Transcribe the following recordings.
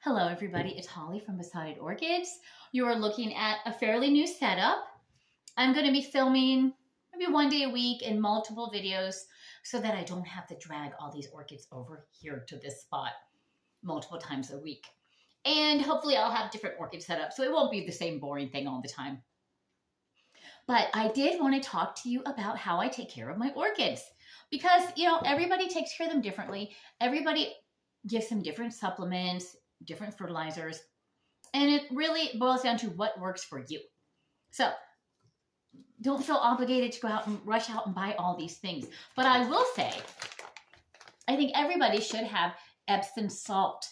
Hello everybody, it's Holly from Beside Orchids. You are looking at a fairly new setup. I'm going to be filming maybe one day a week in multiple videos so that I don't have to drag all these orchids over here to this spot multiple times a week. And hopefully I'll have different orchid setups so it won't be the same boring thing all the time. But I did want to talk to you about how I take care of my orchids because, everybody takes care of them differently. Everybody gives them different supplements, different fertilizers, and it really boils down to what works for you. So don't feel obligated to go out and rush out and buy all these things. But I will say, I think everybody should have Epsom salt.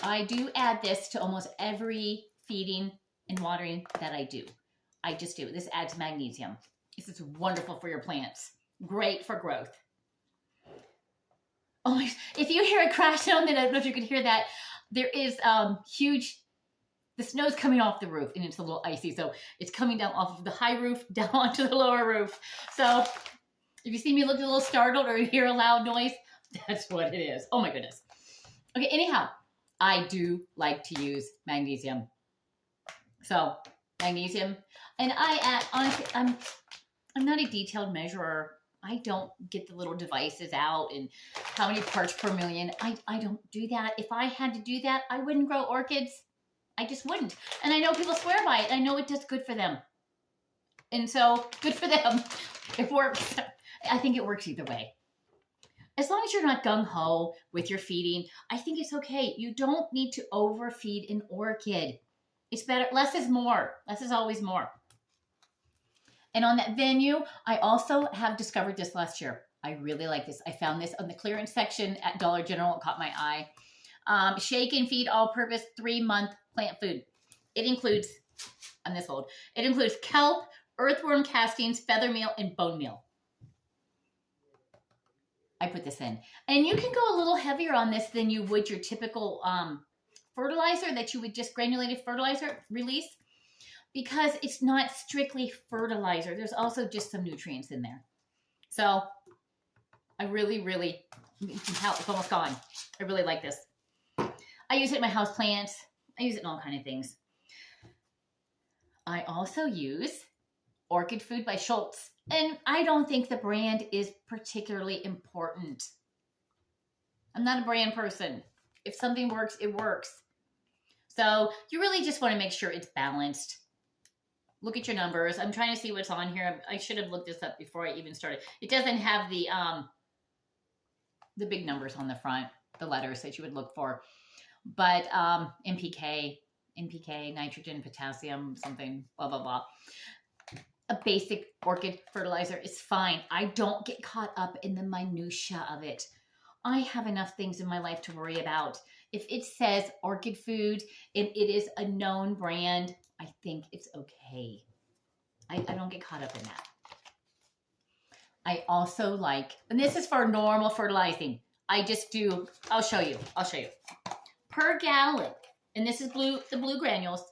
I do add this to almost every feeding and watering that I do. I just do. This adds magnesium. This is wonderful for your plants. Great for growth. Oh, if you hear a crash sound, then I don't know if you could hear that. There is the snow's coming off the roof and it's a little icy. So it's coming down off of the high roof down onto the lower roof. So if you see me look a little startled or you hear a loud noise, that's what it is. Oh my goodness. Okay, anyhow, I do like to use magnesium. So magnesium, and I add, honestly, I'm not a detailed measurer. I don't get the little devices out and how many parts per million. I don't do that. If I had to do that, I wouldn't grow orchids. I just wouldn't. And I know people swear by it. I know it does good for them. And so good for them. It works. I think it works either way. As long as you're not gung-ho with your feeding, I think it's okay. You don't need to overfeed an orchid. It's better. Less is more. Less is always more. And on that venue, I also have discovered this last year. I really like this. I found this on the clearance section at Dollar General. It caught my eye. Shake and feed all-purpose 3-month plant food. It includes, I'm this old, it includes kelp, earthworm castings, feather meal, and bone meal. I put this in. And you can go a little heavier on this than you would your typical fertilizer that you would just granulated fertilizer release, because it's not strictly fertilizer. There's also just some nutrients in there. So I really, you can tell it's almost gone. I really like this. I use it in my house plants. I use it in all kinds of things. I also use Orchid Food by Schultz. And I don't think the brand is particularly important. I'm not a brand person. If something works, it works. So you really just want to make sure it's balanced. Look at your numbers. I'm trying to see what's on here. I should have looked this up before I even started. It doesn't have the big numbers on the front, the letters that you would look for. But NPK, nitrogen, potassium, something, blah, blah, blah. A basic orchid fertilizer is fine. I don't get caught up in the minutia of it. I have enough things in my life to worry about. If it says Orchid Food and it is a known brand, I think it's okay. I don't get caught up in that. I also like, and this is for normal fertilizing. I just do, I'll show you. Per gallon, and this is the blue granules.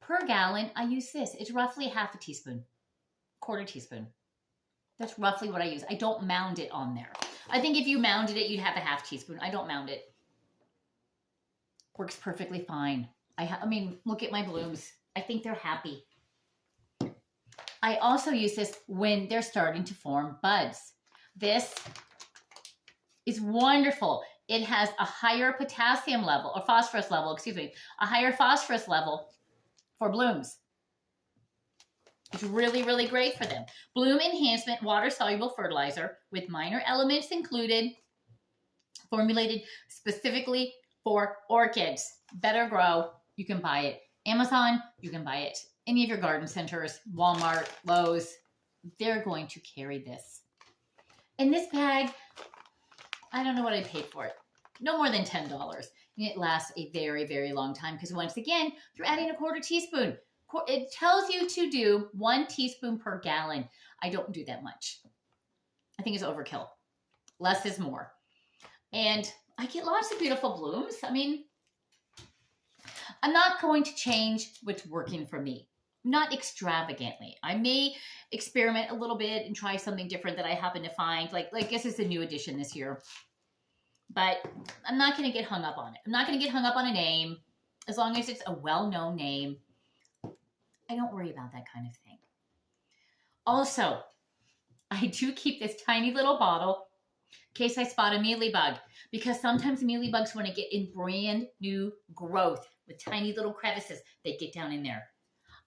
Per gallon, I use this. It's roughly half a teaspoon, quarter teaspoon. That's roughly what I use. I don't mound it on there. I think if you mounded it, you'd have a half teaspoon. I don't mound it. Works perfectly fine. I mean, look at my blooms. I think they're happy. I also use this when they're starting to form buds. This is wonderful. It has a higher potassium level, or phosphorus level, excuse me, a higher phosphorus level for blooms. It's really, really great for them. Bloom enhancement water-soluble fertilizer with minor elements included, formulated specifically for orchids. Better grow. You can buy it Amazon. You can buy it any of your garden centers, Walmart, Lowe's. They're going to carry this. In this bag, I don't know what I paid for it. No more than $10. And it lasts a very, very long time because once again, you're adding a quarter teaspoon. It tells you to do 1 teaspoon per gallon. I don't do that much. I think it's overkill. Less is more. And I get lots of beautiful blooms. I mean, I'm not going to change what's working for me. Not extravagantly. I may experiment a little bit and try something different that I happen to find. Like this is a new addition this year. but I'm not going to get hung up on it. I'm not going to get hung up on a name. As long as it's a well-known name, I don't worry about that kind of thing. Also, I do keep this tiny little bottle in case I spot a mealybug, because sometimes mealybugs, when I get in brand new growth with tiny little crevices, they get down in there.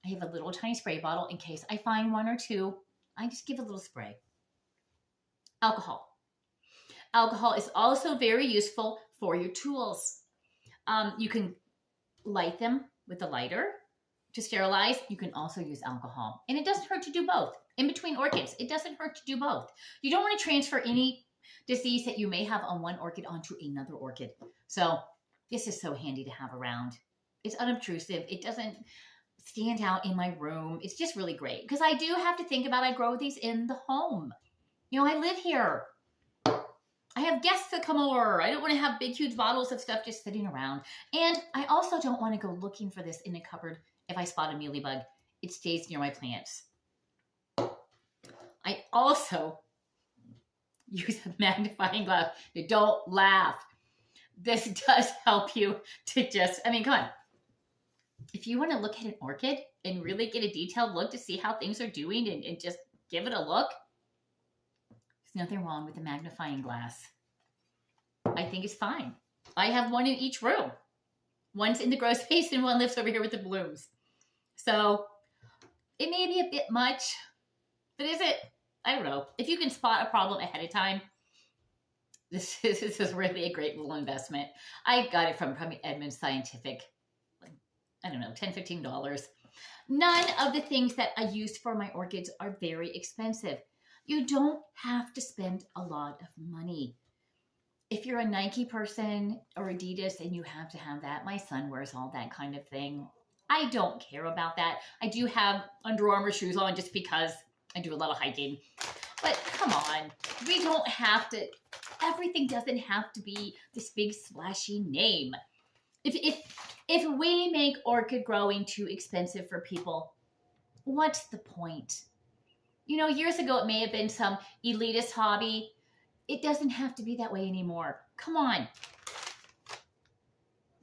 I have a little tiny spray bottle in case I find one or two. I just give a little spray. Alcohol. Alcohol is also very useful for your tools. You can light them with a lighter to sterilize. You can also use alcohol. And it doesn't hurt to do both. In between orchids, it doesn't hurt to do both. You don't want to transfer any disease that you may have on one orchid onto another orchid. So this is so handy to have around. It's unobtrusive. It doesn't stand out in my room. It's just really great because I do have to think about, I grow these in the home. You know, I live here. I have guests that come over. I don't want to have big, huge bottles of stuff just sitting around. And I also don't want to go looking for this in a cupboard if I spot a mealybug. It stays near my plants. I also use a magnifying glass. Don't laugh. This does help you to just, I mean, come on. If you want to look at an orchid and really get a detailed look to see how things are doing and just give it a look, there's nothing wrong with a magnifying glass. I think it's fine. I have one in each room. One's in the grow space and one lives over here with the blooms. So it may be a bit much, but is it? I don't know. If you can spot a problem ahead of time, this is really a great little investment. I got it from probably Edmunds Scientific. I don't know, $10, $15. None of the things that I use for my orchids are very expensive. You don't have to spend a lot of money. If you're a Nike person or Adidas and you have to have that, my son wears all that kind of thing. I don't care about that. I do have Under Armour shoes on just because I do a lot of hiking. But come on, we don't have to, everything doesn't have to be this big splashy name. If we make orchid growing too expensive for people, what's the point? You know, years ago, it may have been some elitist hobby. It doesn't have to be that way anymore. Come on.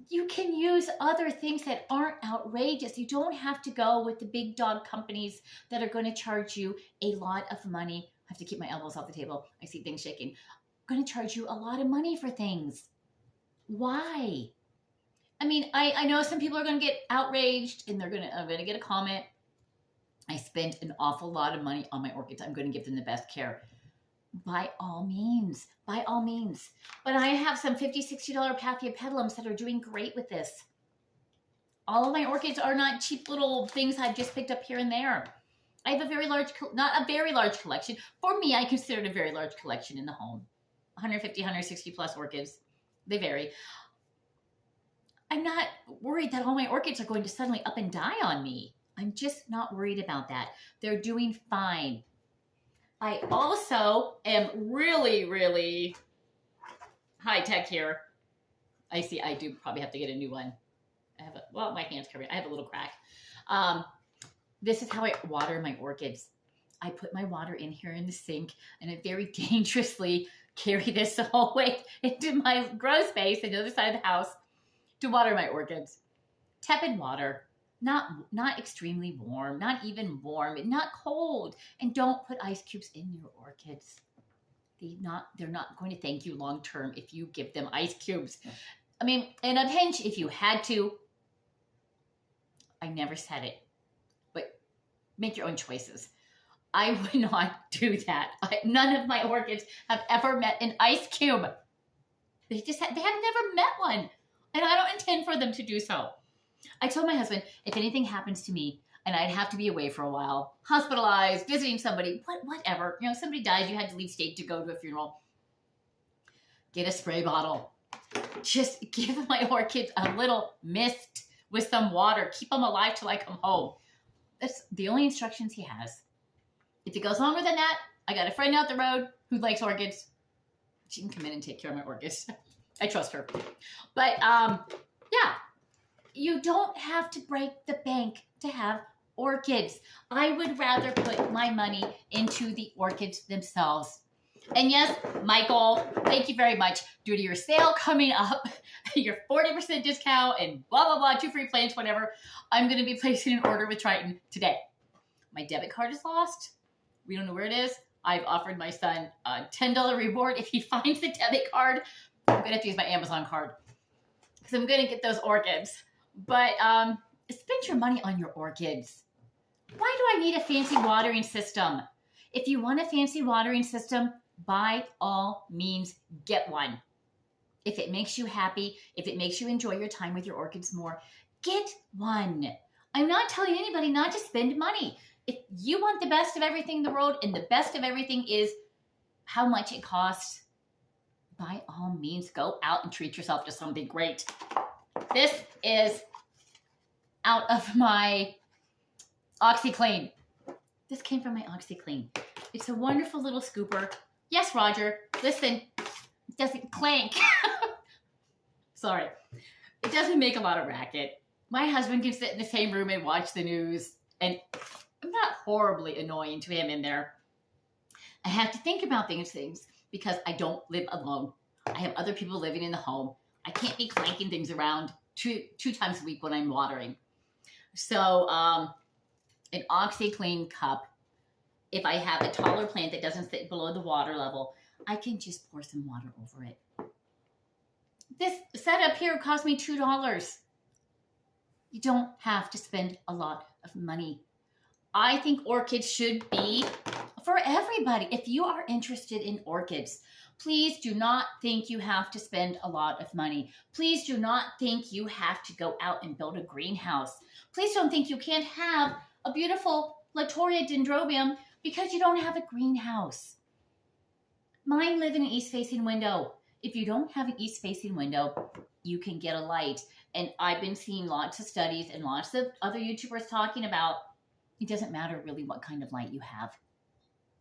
You can use other things that aren't outrageous. You don't have to go with the big dog companies that are going to charge you a lot of money. I have to keep my elbows off the table. I see things shaking. Going to charge you a lot of money for things. Why? I mean, I know some people are going to get outraged and I'm going to get a comment. I spent an awful lot of money on my orchids. I'm going to give them the best care. By all means, by all means. But I have some $50, $60 Pathia pedalums that are doing great with this. All of my orchids are not cheap little things I've just picked up here and there. I have a very large, not a very large collection. For me, I consider it a very large collection in the home. 150, 160 plus orchids. They vary. I'm not worried that all my orchids are going to suddenly up and die on me. I'm just not worried about that. They're doing fine. I also am really, really high tech here. I see I do probably have to get a new one. Well, my hand's covered. I have a little crack. This is how I water my orchids. I put my water in here in the sink and I very dangerously carry this the whole way into my grow space on the other side of the house to water my orchids. Tepid water. Not extremely warm, not even warm, not cold. And don't put ice cubes in your orchids. They're not going to thank you long term if you give them ice cubes. I mean, in a pinch, if you had to. I never said it, but make your own choices. I would not do that. None of my orchids have ever met an ice cube. They have never met one, and I don't intend for them to do so. I told my husband, if anything happens to me and I'd have to be away for a while, hospitalized, visiting somebody, whatever, you know, somebody died, you had to leave state to go to a funeral, get a spray bottle. Just give my orchids a little mist with some water. Keep them alive till I come home. That's the only instructions he has. If it goes longer than that, I got a friend out the road who likes orchids. She can come in and take care of my orchids. I trust her. But, yeah. You don't have to break the bank to have orchids. I would rather put my money into the orchids themselves. And yes, Michael, thank you very much. Due to your sale coming up, your 40% discount and blah, blah, blah, 2 free plants, whatever, I'm going to be placing an order with Triton today. My debit card is lost. We don't know where it is. I've offered my son a $10 reward if he finds the debit card. I'm going to have to use my Amazon card because I'm going to get those orchids. But spend your money on your orchids. Why do I need a fancy watering system? If you want a fancy watering system, by all means, get one. If it makes you happy, if it makes you enjoy your time with your orchids more, get one. I'm not telling anybody not to spend money. If you want the best of everything in the world, and the best of everything is how much it costs, by all means, go out and treat yourself to something great. This is out of my OxyClean. This came from my OxyClean. It's a wonderful little scooper. Yes, Roger, listen, it doesn't clank. Sorry. It doesn't make a lot of racket. My husband can sit in the same room and watch the news, and I'm not horribly annoying to him in there. I have to think about things because I don't live alone. I have other people living in the home. I can't be clanking things around two times a week when I'm watering. So an OxyClean cup, if I have a taller plant that doesn't sit below the water level, I can just pour some water over it. This setup here cost me $2. You don't have to spend a lot of money. I think orchids should be for everybody. If you are interested in orchids, please do not think you have to spend a lot of money. Please do not think you have to go out and build a greenhouse. Please don't think you can't have a beautiful Latoria dendrobium because you don't have a greenhouse. Mine live in an east-facing window. If you don't have an east-facing window, you can get a light. And I've been seeing lots of studies and lots of other YouTubers talking about it doesn't matter really what kind of light you have.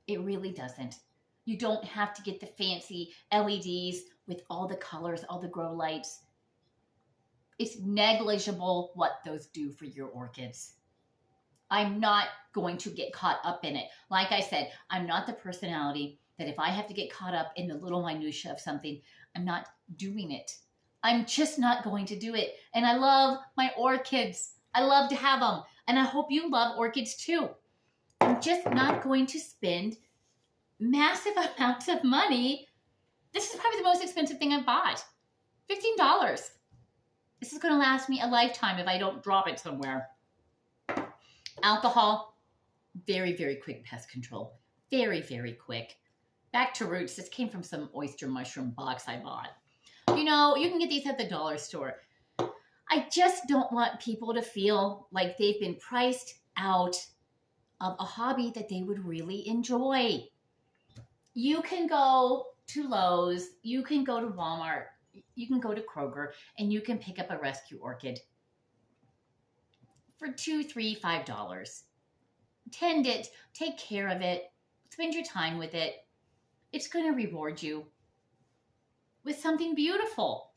It really doesn't. You don't have to get the fancy LEDs with all the colors, all the grow lights. It's negligible what those do for your orchids. I'm not going to get caught up in it. Like I said, I'm not the personality that if I have to get caught up in the little minutia of something, I'm not doing it. I'm just not going to do it. And I love my orchids. I love to have them. And I hope you love orchids too. I'm just not going to spend massive amounts of money. This is probably the most expensive thing I've bought. $15. This is going to last me a lifetime if I don't drop it somewhere. Alcohol, very, very quick pest control. Very, very quick. Back to roots. This came from some oyster mushroom box I bought. You know, you can get these at the dollar store. I just don't want people to feel like they've been priced out of a hobby that they would really enjoy. You can go to Lowe's, you can go to Walmart, you can go to Kroger, and you can pick up a rescue orchid for $2, $3, $5. Tend it, take care of it, spend your time with it. It's going to reward you with something beautiful.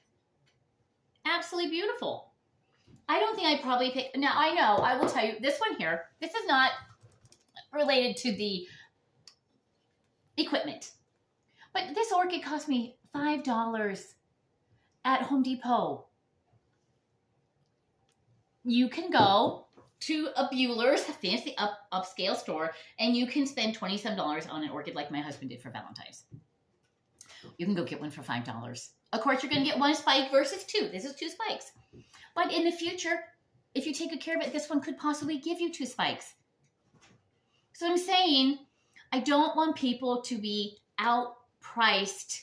Absolutely beautiful. I don't think I'd probably pick, now I know, I will tell you, this one here, this is not related to the equipment. But this orchid cost me $5 at Home Depot. You can go to a Bueller's, a fancy upscale store, and you can spend $20-some on an orchid like my husband did for Valentine's. You can go get one for $5. Of course, you're going to get one spike versus two. This is 2 spikes. But in the future, if you take good care of it, this one could possibly give you 2 spikes. So I'm saying I don't want people to be outpriced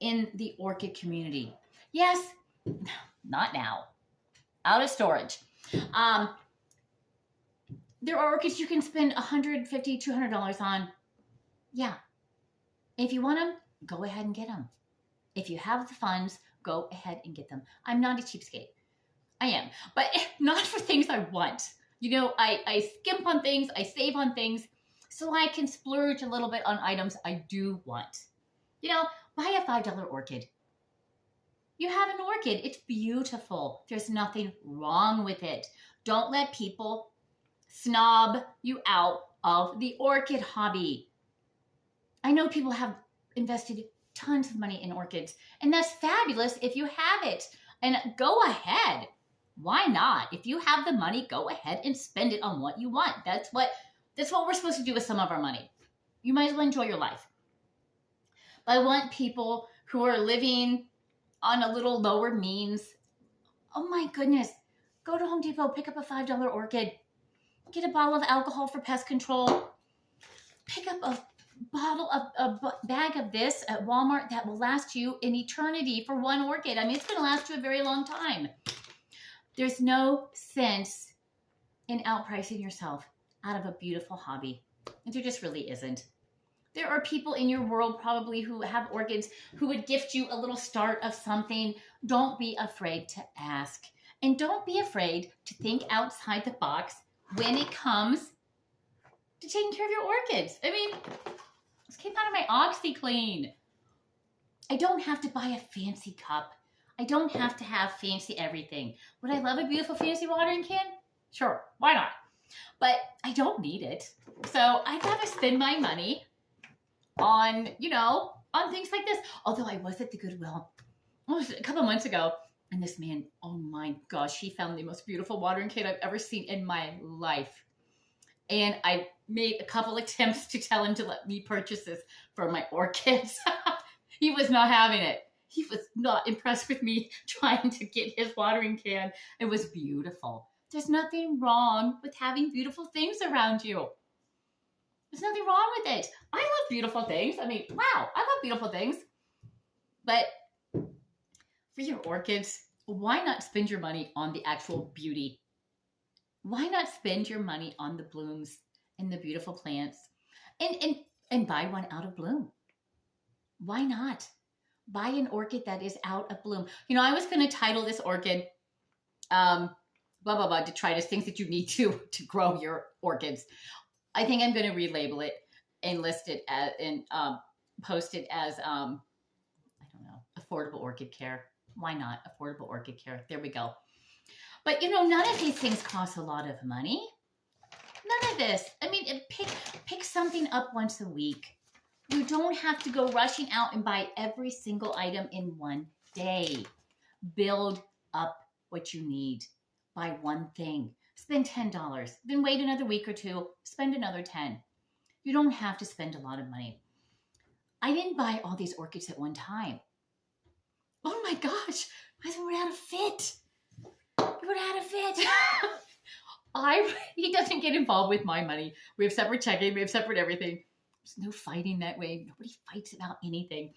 in the orchid community. Yes, not now. Out of storage. There are orchids you can spend $150, $200 on. Yeah. If you want them, go ahead and get them. If you have the funds, go ahead and get them. I'm not a cheapskate. I am. But not for things I want. You know, I skimp on things, I save on things, so I can splurge a little bit on items I do want. You know, buy a $5 orchid. You have an orchid. It's beautiful. There's nothing wrong with it. Don't let people snob you out of the orchid hobby. I know people have invested tons of money in orchids, and that's fabulous if you have it. And go ahead. Why not? If you have the money, go ahead and spend it on what you want. That's what we're supposed to do with some of our money. You might as well enjoy your life. But I want people who are living on a little lower means, oh my goodness, go to Home Depot, pick up a $5 orchid, get a bottle of alcohol for pest control, pick up a bag of this at Walmart that will last you an eternity for one orchid. I mean, it's going to last you a very long time. There's no sense in outpricing yourself out of a beautiful hobby. And there just really isn't. There are people in your world probably who have orchids who would gift you a little start of something. Don't be afraid to ask. And don't be afraid to think outside the box when it comes to taking care of your orchids. I mean, this came out of my OxyClean. I don't have to buy a fancy cup. I don't have to have fancy everything. Would I love a beautiful fancy watering can? Sure, why not? But I don't need it. So I'd rather spend my money on, on things like this. Although I was at the Goodwill a couple months ago, and this man, oh my gosh, he found the most beautiful watering can I've ever seen in my life. And I made a couple attempts to tell him to let me purchase this for my orchids. He was not having it. He was not impressed with me trying to get his watering can. It was beautiful. There's nothing wrong with having beautiful things around you. There's nothing wrong with it. I love beautiful things. I mean, wow, I love beautiful things. But for your orchids, why not spend your money on the actual beauty? Why not spend your money on the blooms and the beautiful plants and buy one out of bloom? Why not? Buy an orchid that is out of bloom. I was going to title this orchid, blah, blah, blah, detritus, things that you need to grow your orchids. I think I'm going to relabel it and list it as, and post it as, I don't know, affordable orchid care. Why not? Affordable orchid care. There we go. But, none of these things cost a lot of money. None of this. I mean, pick something up once a week. You don't have to go rushing out and buy every single item in one day. Build up what you need. Buy one thing. Spend $10. Then wait another week or two. Spend another $10. You don't have to spend a lot of money. I didn't buy all these orchids at one time. Oh my gosh. I would have had a fit. You would have had a fit. He doesn't get involved with my money. We have separate checking. We have separate everything. There's no fighting that way. Nobody fights about anything.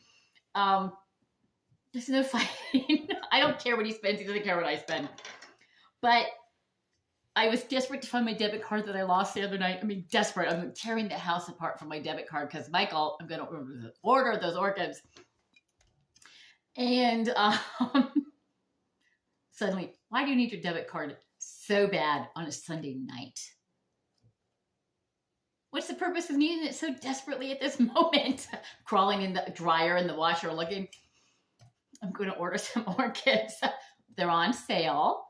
There's no fighting. I don't care what he spends. He doesn't care what I spend. But I was desperate to find my debit card that I lost the other night. I mean, desperate. I'm tearing the house apart from my debit card because, Michael, I'm going to order those orchids. And suddenly, why do you need your debit card so bad on a Sunday night? What's the purpose of needing it so desperately at this moment? Crawling in the dryer and the washer looking. I'm going to order some orchids. They're on sale.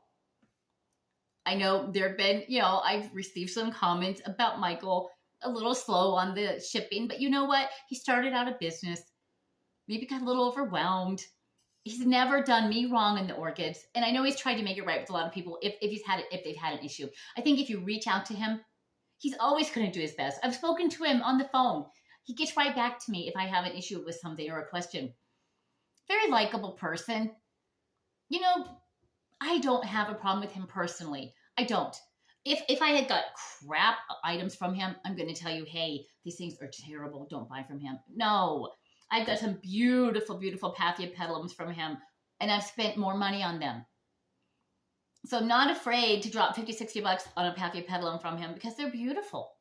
I know there have been, I've received some comments about Michael a little slow on the shipping, but you know what? He started out a business, maybe got a little overwhelmed. He's never done me wrong in the orchids. And I know he's tried to make it right with a lot of people if they've had an issue. I think if you reach out to him, he's always going to do his best. I've spoken to him on the phone. He gets right back to me if I have an issue with something or a question. Very likable person. I don't have a problem with him personally. I don't. If I had got crap items from him, I'm going to tell you, hey, these things are terrible. Don't buy from him. No. I've got some beautiful, beautiful Pathia petalums from him, and I've spent more money on them. So I'm not afraid to drop $50, $60 on a Pathia petalum from him because they're beautiful.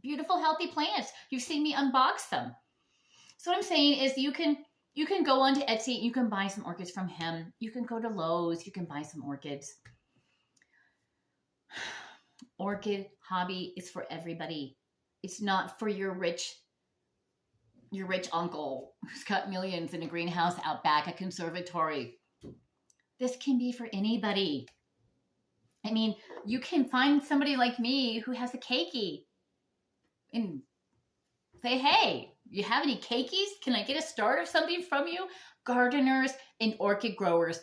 Beautiful, healthy plants. You've seen me unbox them. So what I'm saying is you can go onto Etsy, you can buy some orchids from him. You can go to Lowe's, you can buy some orchids. Orchid hobby is for everybody. It's not for your rich uncle who's got millions in a greenhouse out back, a conservatory. This can be for anybody. I mean, you can find somebody like me who has a keiki and say, hey, You have any cakeys? Can I get a start of something from you? Gardeners and orchid growers,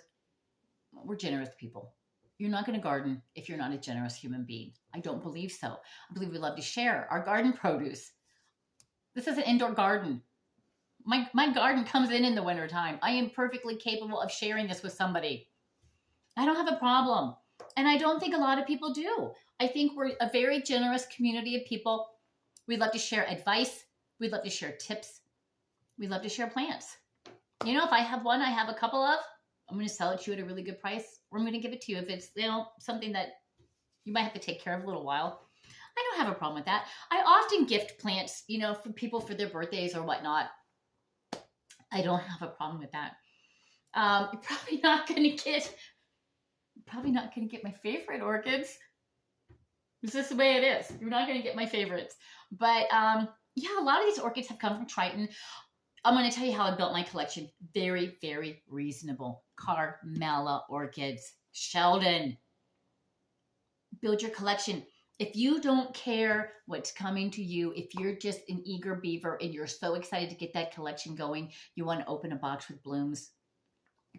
we're generous people. You're not going to garden if you're not a generous human being. I don't believe so. I believe we love to share our garden produce. This is an indoor garden. My garden comes in the wintertime. I am perfectly capable of sharing this with somebody. I don't have a problem. And I don't think a lot of people do. I think we're a very generous community of people. We love to share advice. We love to share tips. We love to share plants. You know, if I have one, I have a couple of, I'm going to sell it to you at a really good price, or I'm going to give it to you if it's, you know, something that you might have to take care of a little while. I don't have a problem with that. I often gift plants, you know, for people for their birthdays or whatnot. I don't have a problem with that. You're probably not going to get my favorite orchids. It's just the way it is. You're not going to get my favorites. But yeah, a lot of these orchids have come from Triton. I'm going to tell you how I built my collection. Very, very reasonable. Carmela orchids. Sheldon. Build your collection. If you don't care what's coming to you, if you're just an eager beaver and you're so excited to get that collection going, you want to open a box with blooms,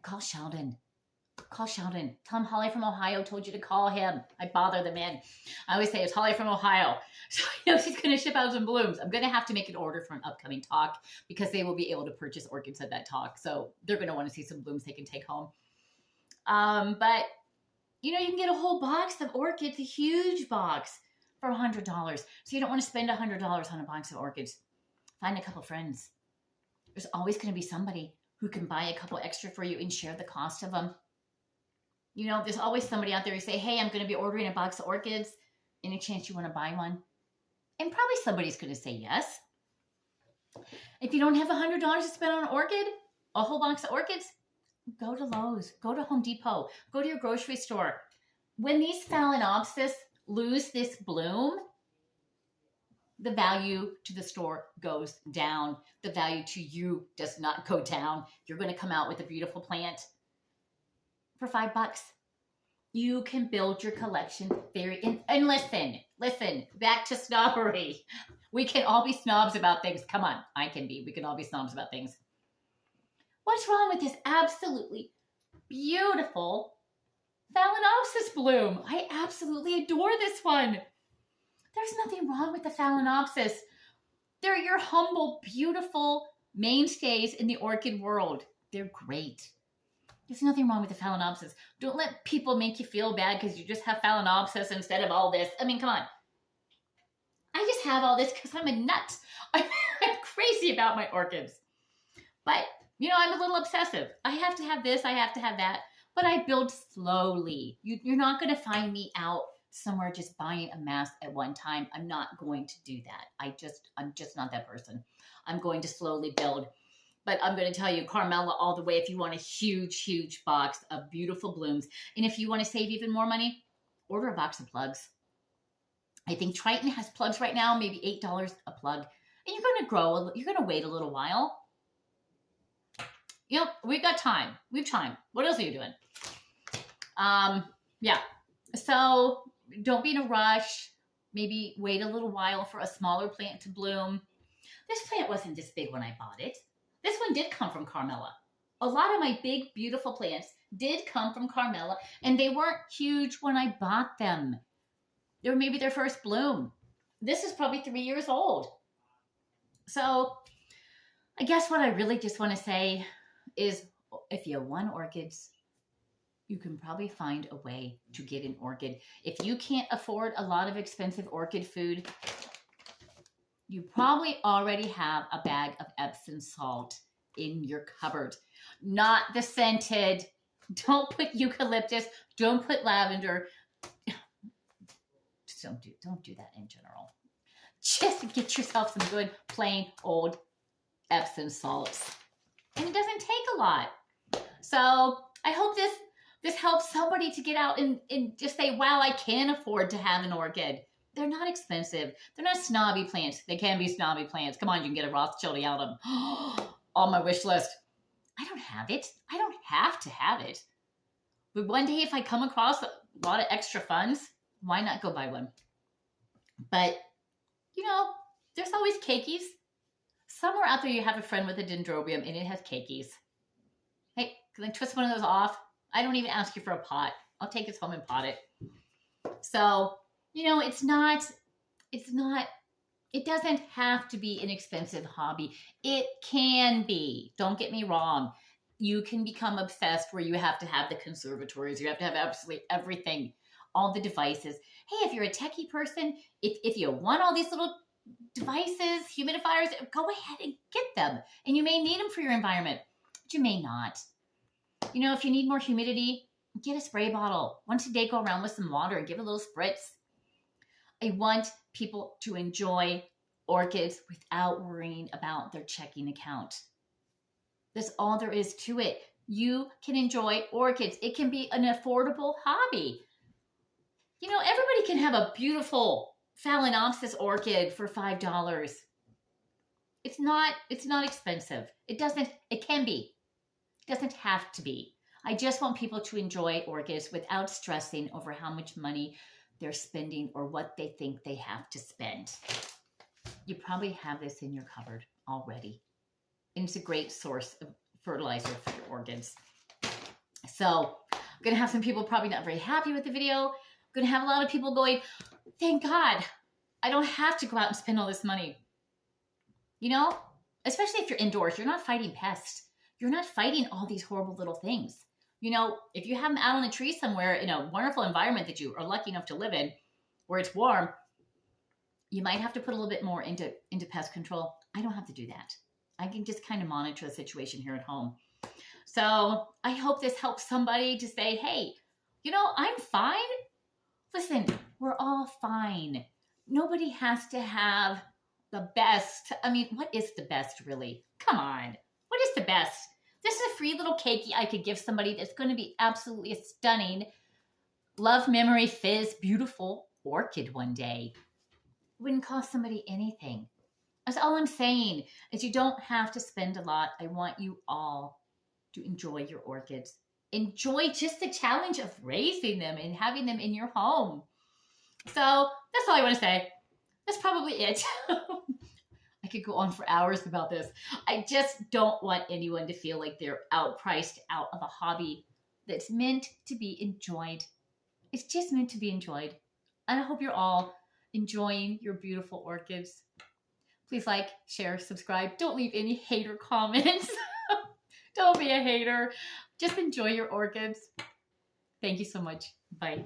call Sheldon. Call Sheldon. Tell him Holly from Ohio told you to call him. I bother the man. I always say it's Holly from Ohio. So I know she's going to ship out some blooms. I'm going to have to make an order for an upcoming talk because they will be able to purchase orchids at that talk. So they're going to want to see some blooms they can take home. But, you know, you can get a whole box of orchids, a huge box for $100. So you don't want to spend $100 on a box of orchids. Find a couple friends. There's always going to be somebody who can buy a couple extra for you and share the cost of them. You know, there's always somebody out there who say, hey, I'm going to be ordering a box of orchids. Any chance you want to buy one? And probably somebody's going to say yes. If you don't have $100 to spend on an orchid, a whole box of orchids, go to Lowe's, go to Home Depot, go to your grocery store. When these phalaenopsis lose this bloom, the value to the store goes down. The value to you does not go down. You're going to come out with a beautiful plant for $5. You can build your collection and listen, back to snobbery. We can all be snobs about things. Come on, I can be. We can all be snobs about things. What's wrong with this absolutely beautiful phalaenopsis bloom? I absolutely adore this one. There's nothing wrong with the phalaenopsis. They're your humble, beautiful mainstays in the orchid world. They're great. There's nothing wrong with the phalaenopsis. Don't let people make you feel bad because you just have phalaenopsis instead of all this. I mean, come on. I just have all this because I'm a nut. I'm crazy about my orchids. But, you know, I'm a little obsessive. I have to have this. I have to have that. But I build slowly. You're not going to find me out somewhere just buying a mass at one time. I'm not going to do that. I'm just not that person. I'm going to slowly build. But I'm going to tell you, Carmela all the way, if you want a huge, huge box of beautiful blooms. And if you want to save even more money, order a box of plugs. I think Triton has plugs right now, maybe $8 a plug. And you're going to grow, you're going to wait a little while. You know, we've got time. We've time. What else are you doing? Yeah. So don't be in a rush. Maybe wait a little while for a smaller plant to bloom. This plant wasn't this big when I bought it. This one did come from Carmela. A lot of my big, beautiful plants did come from Carmela, and they weren't huge when I bought them. They were maybe their first bloom. This is probably 3 years old. So I guess what I really just want to say is if you want orchids, you can probably find a way to get an orchid. If you can't afford a lot of expensive orchid food, you probably already have a bag of Epsom salt in your cupboard. Not the scented. Don't put eucalyptus. Don't put lavender. Just don't do that in general. Just get yourself some good, plain, old Epsom salts. And it doesn't take a lot. So I hope this helps somebody to get out and just say, wow, I can afford to have an orchid. They're not expensive. They're not snobby plants. They can be snobby plants. Come on, you can get a Rothschild out of them. On my wish list. I don't have it. I don't have to have it. But one day if I come across a lot of extra funds, why not go buy one? But, you know, there's always cakeys. Somewhere out there you have a friend with a dendrobium and it has keikis. Hey, can I twist one of those off? I don't even ask you for a pot. I'll take this home and pot it. So, you know, it doesn't have to be an expensive hobby. It can be. Don't get me wrong. You can become obsessed where you have to have the conservatories. You have to have absolutely everything, all the devices. Hey, if you're a techie person, if you want all these little devices, humidifiers, go ahead and get them. And you may need them for your environment, but you may not. You know, if you need more humidity, get a spray bottle. Once a day, go around with some water and give it a little spritz. I want people to enjoy orchids without worrying about their checking account. That's all there is to it. You can enjoy orchids. It can be an affordable hobby. You know, everybody can have a beautiful Phalaenopsis orchid for $5. It's not expensive. It can be. It doesn't have to be. I just want people to enjoy orchids without stressing over how much money they're spending or what they think they have to spend. You probably have this in your cupboard already. And it's a great source of fertilizer for your orchids. So I'm going to have some people probably not very happy with the video. I'm going to have a lot of people going, thank God, I don't have to go out and spend all this money. You know, especially if you're indoors, you're not fighting pests. You're not fighting all these horrible little things. You know, if you have them out on a tree somewhere in a wonderful environment that you are lucky enough to live in, where it's warm, you might have to put a little bit more into pest control. I don't have to do that. I can just kind of monitor the situation here at home. So I hope this helps somebody to say, hey, you know, I'm fine. Listen, we're all fine. Nobody has to have the best. I mean, what is the best, really? Come on. What is the best? This is a free little keiki I could give somebody that's going to be absolutely stunning, love, memory, fizz, beautiful orchid one day. It wouldn't cost somebody anything. That's all I'm saying, is you don't have to spend a lot. I want you all to enjoy your orchids. Enjoy just the challenge of raising them and having them in your home. So that's all I want to say. That's probably it. I could go on for hours about this. I just don't want anyone to feel like they're outpriced out of a hobby that's meant to be enjoyed. It's just meant to be enjoyed. And I hope you're all enjoying your beautiful orchids. Please like, share, subscribe. Don't leave any hater comments. Don't be a hater. Just enjoy your orchids. Thank you so much. Bye.